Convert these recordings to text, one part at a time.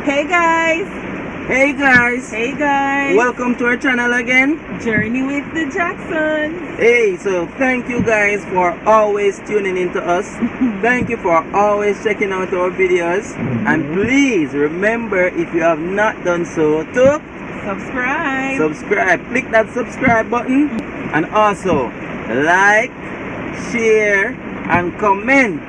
Hey guys! Hey guys! Hey guys! Welcome to our channel again. Journey with the Jacksons. Hey, so thank you guys for always tuning into us. Thank you for always checking out our videos. And please remember, if you have not done so, to Subscribe. Click that subscribe button. And also like, share, and comment.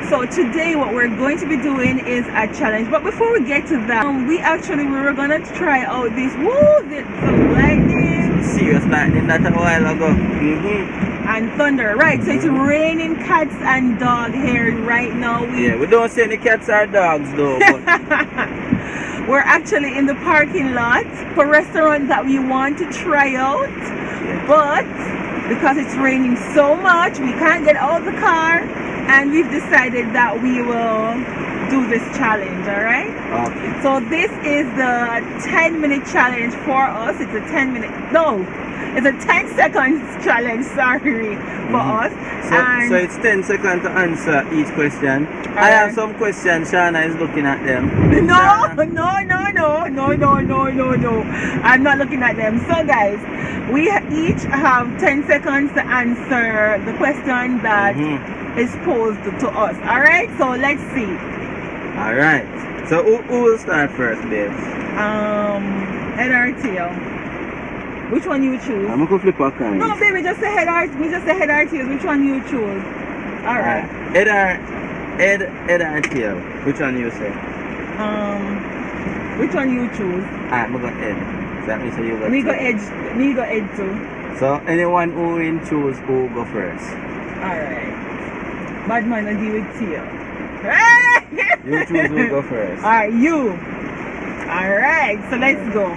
So today what we're going to be doing is a challenge. But before we get to that, we were gonna try out this. Some lightning. Serious lightning that a while ago. And thunder. Right, so it's raining cats and dog here right now. We don't see any cats or dogs though. But we're actually in the parking lot for a restaurant that we want to try out. But because it's raining so much, we can't get out of the car. And we've decided that we will do this challenge, alright? Okay. So this is the 10-minute challenge for us. It's a 10-second challenge, sorry, for us. So it's 10 seconds to answer each question. I have some questions, Shana is looking at them. No. I'm not looking at them. So guys, we each have 10 seconds to answer the question that is posed to us. Alright, so let's see. Alright. So who will start first, babes? Head or tail? Which one you choose? I'm gonna flip a coin. No, baby, just say head or tail. Which one you choose? Alright. Head or tail. Which one you say? Which one you choose? Alright, I'm gonna head. So that means you go Me go edge too. So anyone who will choose who will go first. Alright. Bad man, I deal with tail. You choose who will go first. Alright, you. Alright, so let's go.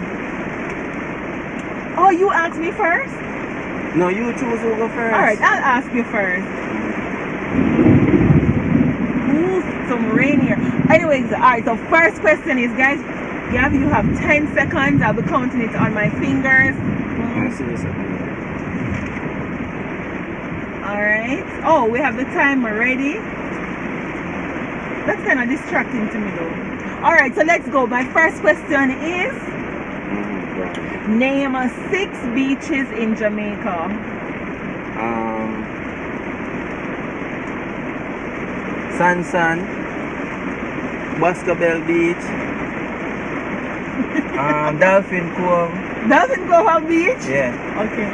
Oh, you ask me first? No, you choose who will go first. Alright, I'll ask you first. Ooh, some rain here. Anyways, alright, so first question is, guys, you have 10 seconds. I'll be counting it on my fingers. Alright. Oh, we have the timer ready. That's kind of distracting to me though. Alright, so let's go. My first question is, name 6 beaches in Jamaica. Sansan, Boscobel Beach, Dolphin Cove. Dolphin Cove Beach? Yeah. Okay.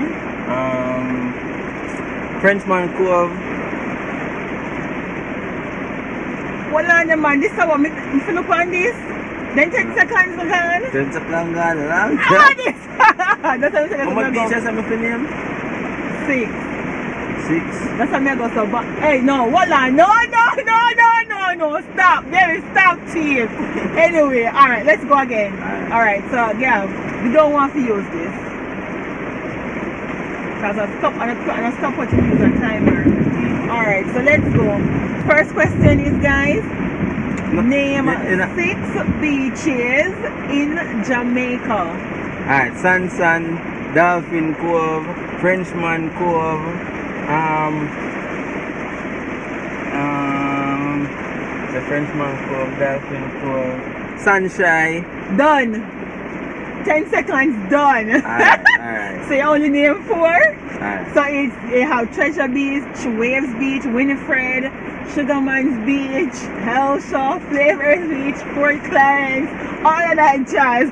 Frenchman Cove. Hold on, man. This is what I'm look on this. Then 10 seconds gone. 10 seconds gone. Long This. That's how how much beaches am I name? 6. 6. That's how I go. So, but hey, no, hold on. No. Stop. Baby, stop cheating. Anyway, alright, let's go again. Alright, so yeah, we don't want to use this. Because I stop what you use a timer. Alright, so let's go. First question is, guys, name 6 beaches in Jamaica. Alright, Sansan, Dolphin Cove, Frenchman Cove, the Frenchman Cove, Dolphin Cove, Sunshine. Done. 10 seconds done. Alright. So you only name 4? Alright. So you have Treasure Beach, Waves Beach, Winifred, Sugarman's Beach, Hellshaw, Flavors Beach, Fort Clarence, all of that jazz.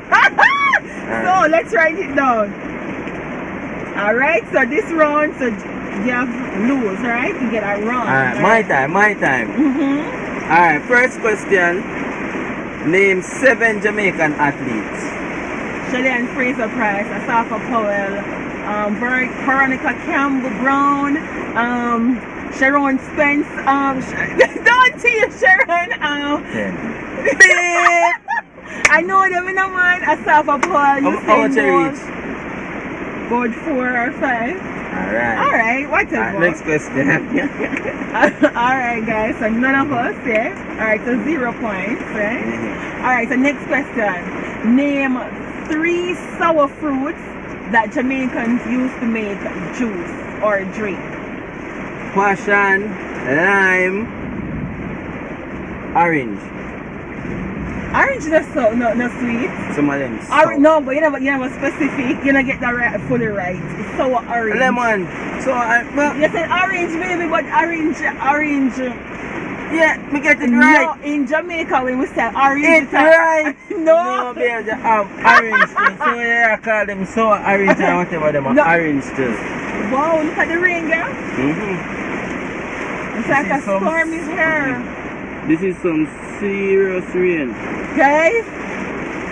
So let's write it down. Alright, so this round, so you have lose, right? You get a round. Alright, my time. Alright, first question. Name 7 Jamaican athletes. Shelley Fraser Price, Asafa Powell, Veronica Campbell Brown, Sharon Spence, don't tease Sharon, I know them in a man, Asafa Powell, how much I reach? About 4 or 5. Alright. Alright, whatever. Next question. Alright, guys, so none of us, yeah? Alright, so 0 points, right? Alright, so next question. Name 3 sour fruits that Jamaicans used to make juice or drink. Passion, lime, orange. Orange is so no sweet. Some of them. Orange, no, but you never specific. You don't get that right, fully right. It's sour orange. Lemon. So You said orange, baby, but orange. yeah, me get it right. No, in Jamaica when we say orange, It's right. No, baby, they have orange too. So yeah, I call them sour orange and whatever them are No. orange too. Wow, look at the rain, girl. It's like a storm is here. This is some serious rain. Guys,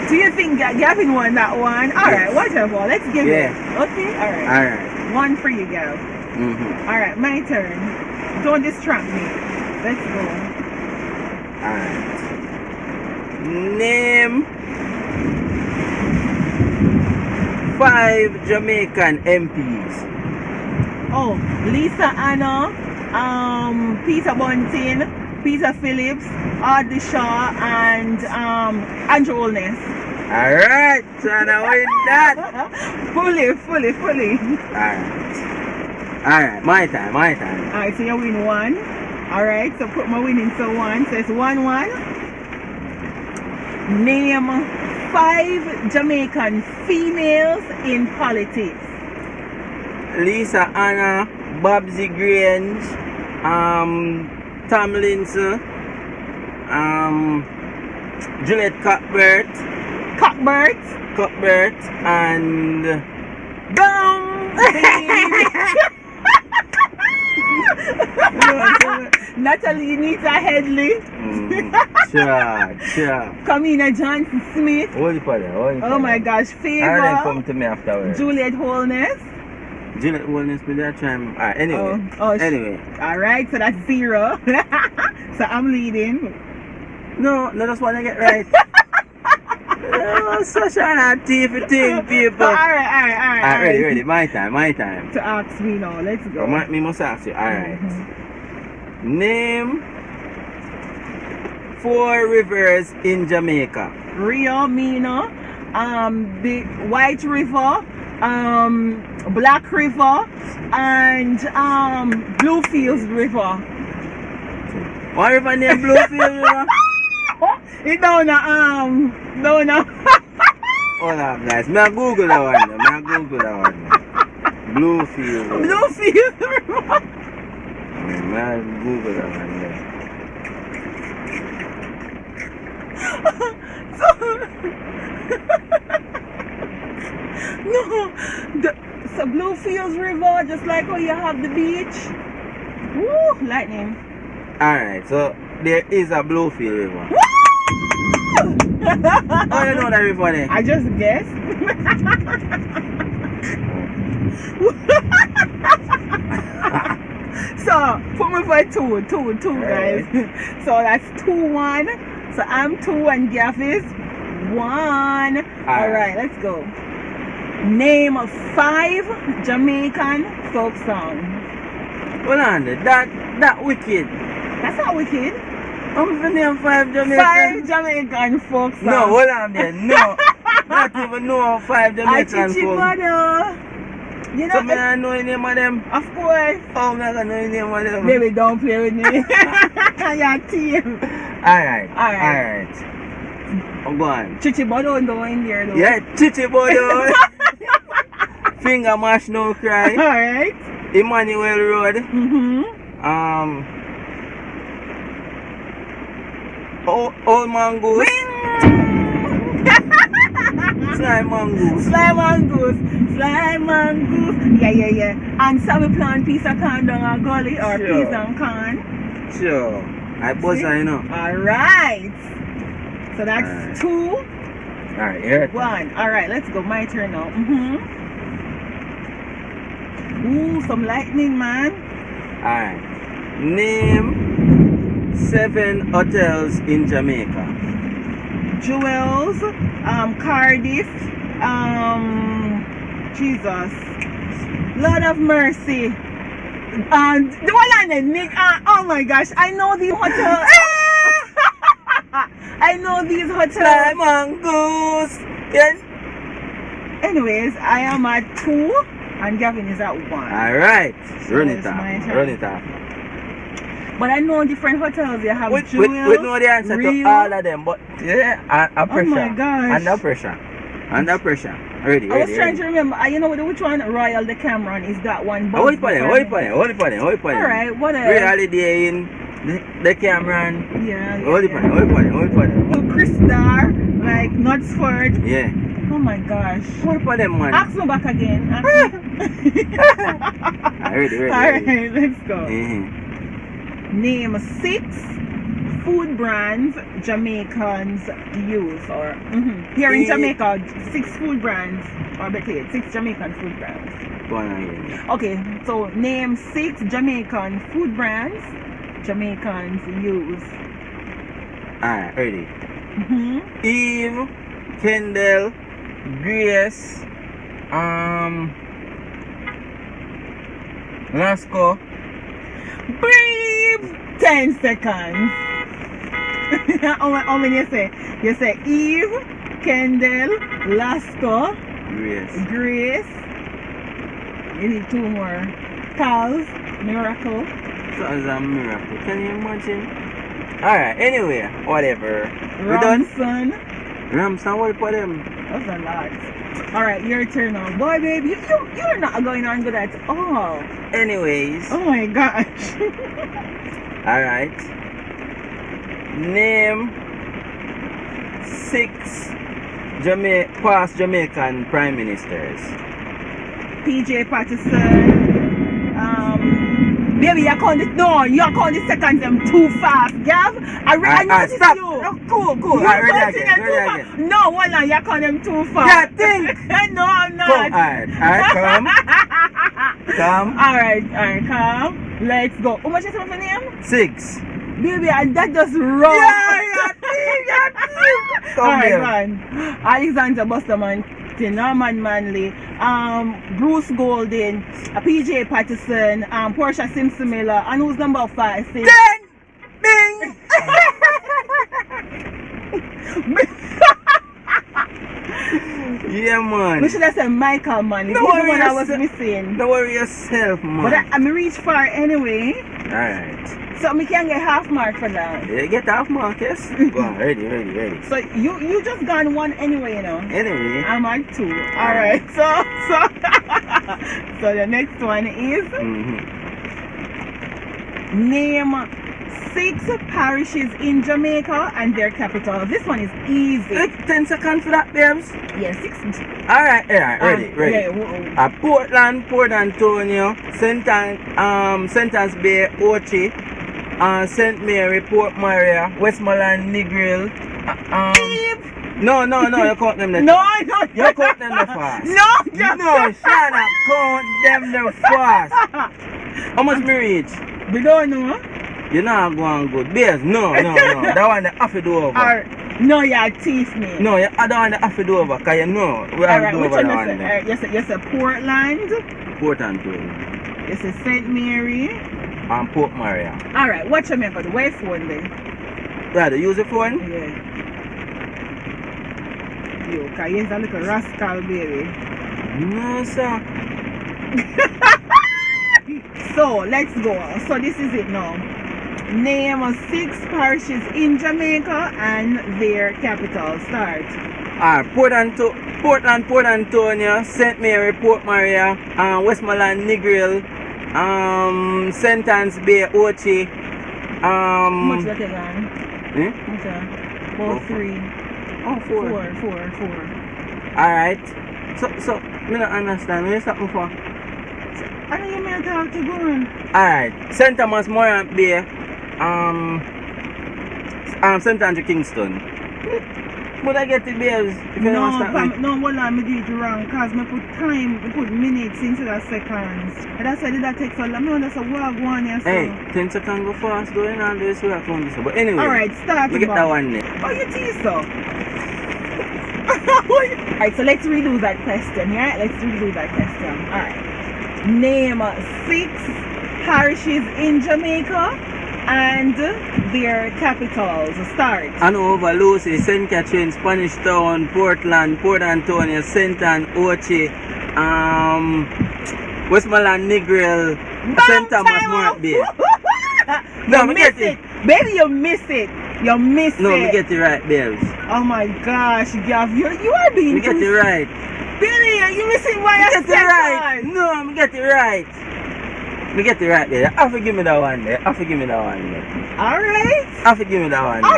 do you think that Gavin won that one? Alright, whatever. Let's give it. Okay? Alright. Alright. One for you, girl. Alright, my turn. Don't distract me. Let's go. Alright. Name 5 Jamaican MPs. Oh, Lisa Anna, Peter Bunting, Peter Phillips, Audley Shaw, and Andrew Holness. Alright, trying to win that. fully. Alright, my time. Alright, so you win 1. Alright, so put my winning to 1. So it's 1-1. Name 5 Jamaican females in politics. Lisa Anna, Babsy Grange, Tomlinson, Juliet Cuthbert, and Boom! Natalie Nita Headley. Sure. Kamina Johnson Smith. Hold it for that. Oh my gosh, And then Favor. come to me afterwards. Juliet Holness. Juliet Holness with that time. Alright, anyway. Anyway. Alright, so that's 0. So I'm leading. No, that's one I get right. Such an thiefy thing, people. Alright. Ready. My time. To ask me now, let's go. Me must ask you. Alright. Name 4 rivers in Jamaica. Rio, Mina, the White River, Black River, and Bluefields River. What river named Bluefield River? It down Hold on, guys. Me a Google that one. Bluefield River. Bluefields River. Me a Google that one. So Bluefields River, just like how you have the beach. Woo, lightning. Alright, so there is a Bluefield River. How you know that river there? I just guessed. So put me for two guys. So that's 2-1. So I'm 2 and Gaff is 1. Alright, let's go. Name 5 Jamaican folk songs. Hold on, that wicked. That's not wicked. I'm gonna name 5 Jamaican. 5 Jamaican folk songs. No, hold on there. No. Not even know 5 Jamaican folk. You know, So me not know the name of them. of course. Oh, me not gonna know the name of them. Baby, don't play with me. Your team. Alright. Alright. I'm going. Chichi Bodo don't go in there though. Yeah, Chichi Bodo. Finger mash no cry. Alright. Emmanuel Road. Old Mongoose. Slime Mongoose. Yeah. And so we plant piece of corn down a gully or Sure. peas and corn. Sure. I buzz I know. Alright. So that's Alright. 2, Alright, yeah. 1. Alright, let's go. My turn now. Ooh, some lightning, man. Alright. Name 7 hotels in Jamaica. Jewels, Cardiff, Jesus, Lord of mercy. The one on the Nick. Oh my gosh, I know these hotels. I know these hotels. Fly mongoose. Yes. Anyways, I am at 2 and Gavin is at 1. Alright. Run it it's off. my turn. Run it off. But I know different hotels. They have We Jewels, know the answer Rio. to all of them, but yeah, under pressure. Oh my gosh. Under pressure. Under pressure. Ready, I was ready, trying ready. to remember. You know which one? Royal Decameron is that one. Hold it for them, hold it for them, hold it for them, hold it for them. Alright, what else? Real holiday in the Cameron. Yeah. Hold it for them, hold it for them, hold it for them. Chris Star, like Knutsford. Yeah. Oh my gosh. Hold it for them, man. Ask me back again. Ready, ready, Alright, ready. let's go. Mhm. Name 6 food brands Jamaicans use or here in Jamaica, 6 food brands or better yet, 6 Jamaican food brands. Go on again. Okay, so name 6 Jamaican food brands Jamaicans use. Alright, ready. Eve, Kendall, Grace, Lasco. Breathe 10 seconds. How many you say? You say Eve, Kendall, Lasco, Grace. You need 2 more. Cal's, Miracle. That was a miracle. Can you imagine? Alright, anyway, whatever. We done? Ramson. Ramson, what for them? That's a lot. Alright, your turn now. Boy, baby, you're not going on good at all. Anyways, Oh my gosh. alright. Name 6 past Jamaican prime ministers. PJ Patterson. Baby, you count it. No, you count the seconds them too fast, Gav. I noticed stop. you. No, cool. You're Ready counting again, them too ready fast. again. No, one on, you count them too fast. Yeah, think. No, I'm not. Come, alright, come. Alright, come. Let's go. How much is your name? 6. Baby, and that just wrong. Yeah, Come Alright, here. man. Alexander Busterman, Norman Manley, Bruce Golden, PJ Patterson, Portia Simpson Miller, and who's number 5? Say, 10! Bing! Yeah, man. we should have said Michael Manley. No He's the worry one I was yourself. missing. Don't worry yourself, man. But I'm reach far anyway. Alright. So we can get half mark for that. Yeah, get off, Marcus. Go on, ready. So you just gone 1 anyway, you know. Anyway. I'm at 2. Alright, so so the next one is name 6 parishes in Jamaica and their capital. This one is easy. 10 seconds for that, babes. Yeah, 6. Alright, ready. Yeah, Portland, Port Antonio, St. Anne's Bay, Ochi, St. Mary, Port Maria, Westmoreland, Negril. No, you count them there. No. You count them there fast. No, Shana, count them there fast. How much me reach? We don't know. You're not going good. Bears, no. That one the half do over. No, you're thief me. No, you that one the half do over, because you know we have Alright, to do which over one that you one say? there. You say Portland. Port Antonio You say St. Mary. and Port Maria. Alright, watch your make the way phone then. Yeah, the use the phone? Yeah. Yo, cause he's a little rascal baby. No, sir. So let's go. So this is it now. Name 6 parishes in Jamaica and their capital. Start. Portland, Port Antonio, St. Mary, Port Maria, Westmoreland, Negril, St. Anne's Bay, Ochi. How much that you got? Hmm? About 3. Oh, 4. 4. Alright. So, me not understand. What you stopping for? I know you may talk to go on. Alright. St. Thomas, Morant Bay, St. Andrew, Kingston. But I get the bills if you don't understand me. No, hold on, I do it wrong because I put minutes instead of seconds. And that's why that takes so long. I that's a walk one here. Hey, 10 seconds go fast doing all this way I found this. But anyway, alright, start. we get that one there. Oh, you tease so. Alright, so let's redo that question, yeah? Let's redo that question. Alright. Name 6 parishes in Jamaica and their capitals. Start. Hanover, Lucy, St. Catherine, Spanish Town, Portland, Port Antonio, St. Ann, Ochi, Westmoreland, Negril, St. Thomas, Mort Bay. No, You me miss get it. it. Baby, you miss it. You miss No, it. me get it right, Bells. Oh my gosh, Gav, you are being Me get too it right. Billy, you missing by Me a get it right. second. No, me get it right. Me get it right there. I forgive me that one there. I forgive me that one there. Alright. I forgive me that one there.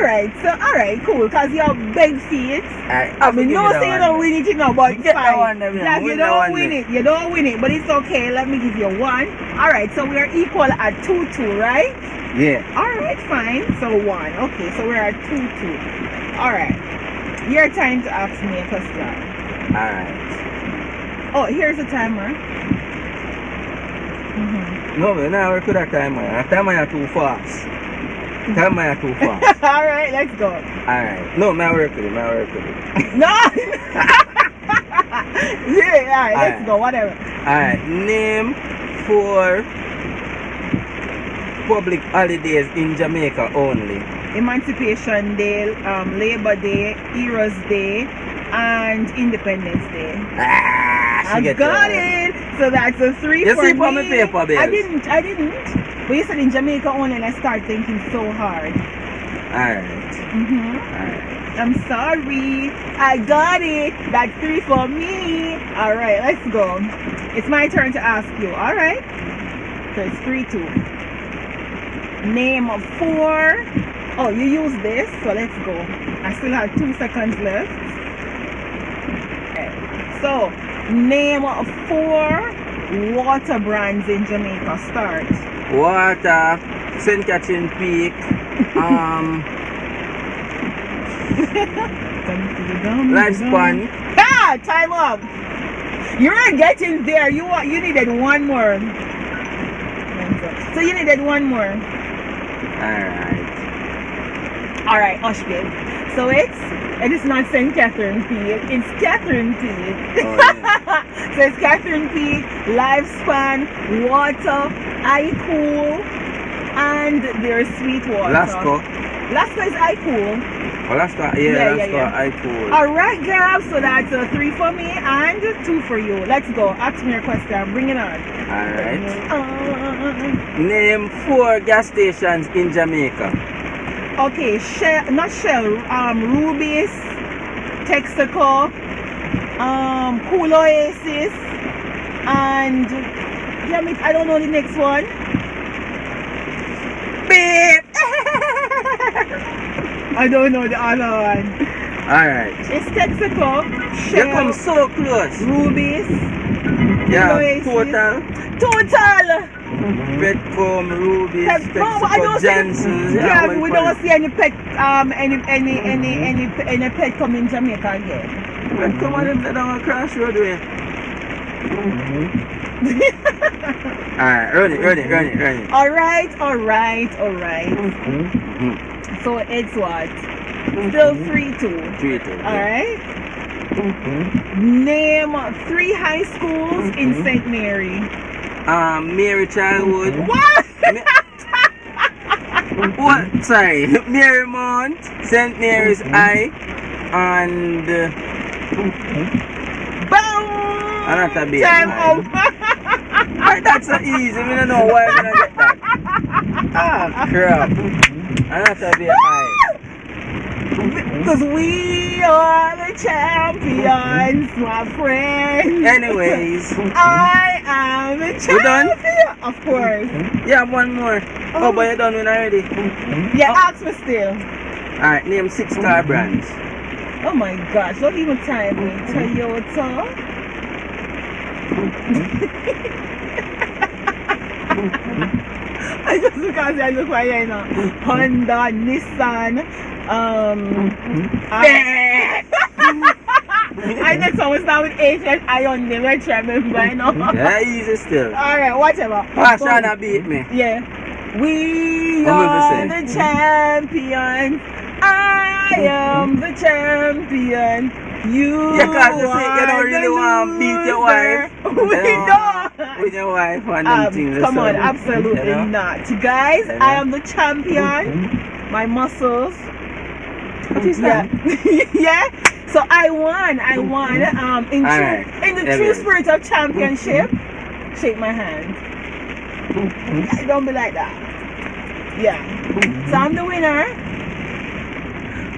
Alright, cool. Cause you're big feet. I mean, forgive no me that say you one don't there. win it, you know, but You get that fine. one there, man. Like, you Win that don't one win there. it. You don't win it, but it's okay. Let me give you 1. Alright, so we are equal at 2-2, right? Yeah. Alright, fine. So 1. Okay, so we're at 2-2. Alright. Your time to ask me a question. Alright. Oh, here's the timer. No, man, now we could have time, man. Time is too fast. Time is too fast. Alright, let's go. Alright. No, man, work with it. Man, work with it. No! Yeah, alright, let's Alright. go, whatever. Alright. Name 4 public holidays in Jamaica only. Emancipation Day, Labor Day, Heroes Day, and Independence Day. Ah, I got it. So that's a 3 You for see me. for me paper, Bells? I didn't. But you said in Jamaica only, and I start thinking so hard. Alright. Alright. I'm sorry. I got it. That's 3 for me. All right, let's go. It's my turn to ask you. All right. So it's 3-2. Name of 4. Oh, you use this, so let's go. I still have 2 seconds left. Okay. So, name of 4 water brands in Jamaica. Start. Water, St. Catherine Peak, Lifespan. Ah, time up. You're getting there. You needed 1 more. So you needed 1 more. All right, hush, babe. So it is not St. Catherine Peak. It's Catherine Peak. Oh, yeah. So it's Catherine Peak, Lifespan, Water, iCool, and there's Sweetwater. Lasco. Lasco is iCool. Oh, Lasco. Yeah, Lasco. I cool. All right, girl. So that's 3 for me and 2 for you. Let's go. Ask me your question. Bring it on. Alright. Name 4 gas stations in Jamaica. Okay, Shell, not Shell. Rubies, Texaco, Cool Oasis, and damn it, I don't know the next one. Beep. I don't know the other one. Alright. It's Texaco, You come Shell, so close. Rubies, Yeah, Oasis. Total. Redcomb, Rubies, I don't Texaco, see Johnson's. yeah, Yeah, we don't see any pet any pet come in Jamaica again. Redcomb on them down a crossroad way. Alright, run it. Alright. So it's what? Still 3-2. 3-2. Alright. Name 3 high schools in St. Mary. Mary Childhood. What? What? Sorry. Marymount, St. Mary's High, and Boom! Another bit. Time up. Right, that's so easy. We don't know why I'm gonna get that. Ah, crap. Another bit high. Because we are the champions, my friend. Anyways, I am the champion. we done? Of course. Yeah, one more. Oh, but you done one already. Yeah, ask me still. Alright, name 6 car brands. Oh my gosh, don't even time me. Toyota. I just because I look right now. Honda, Nissan, I next one was start with H and I on them. Let's remember, you know. Yeah, easy still. Alright, whatever. Shana beat me. Yeah. We 100%. are the champions. I am the champion. You Yeah, cause you are say you don't really the want to beat your loser. wife. We You know. don't. with your wife and them things. Come on, so, absolutely you know? not. Guys, You know? I am the champion. My muscles. What is that? Yeah. So I won. In Alright. the true spirit of championship, shake my hand. Don't be like that. Yeah. So I'm the winner.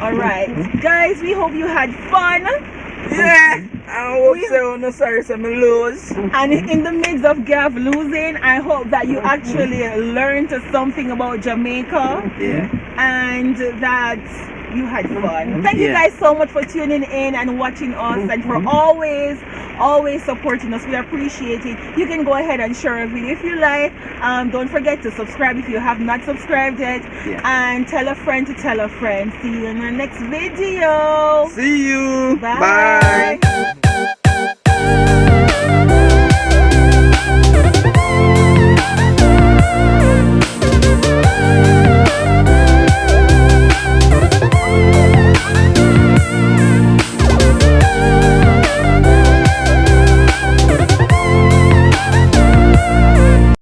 Alright. Guys, we hope you had fun. Yeah. I hope so. No sorry, so me lose. And in the midst of Gav losing, I hope that you actually learned something about Jamaica. Yeah. And that you had fun. Thank you guys so much for tuning in and watching us and for always supporting us. We appreciate it. You can go ahead and share a video if you like. Don't forget to subscribe if you have not subscribed yet. And tell a friend to tell a friend. See you in the next video. See you. Bye. Bye.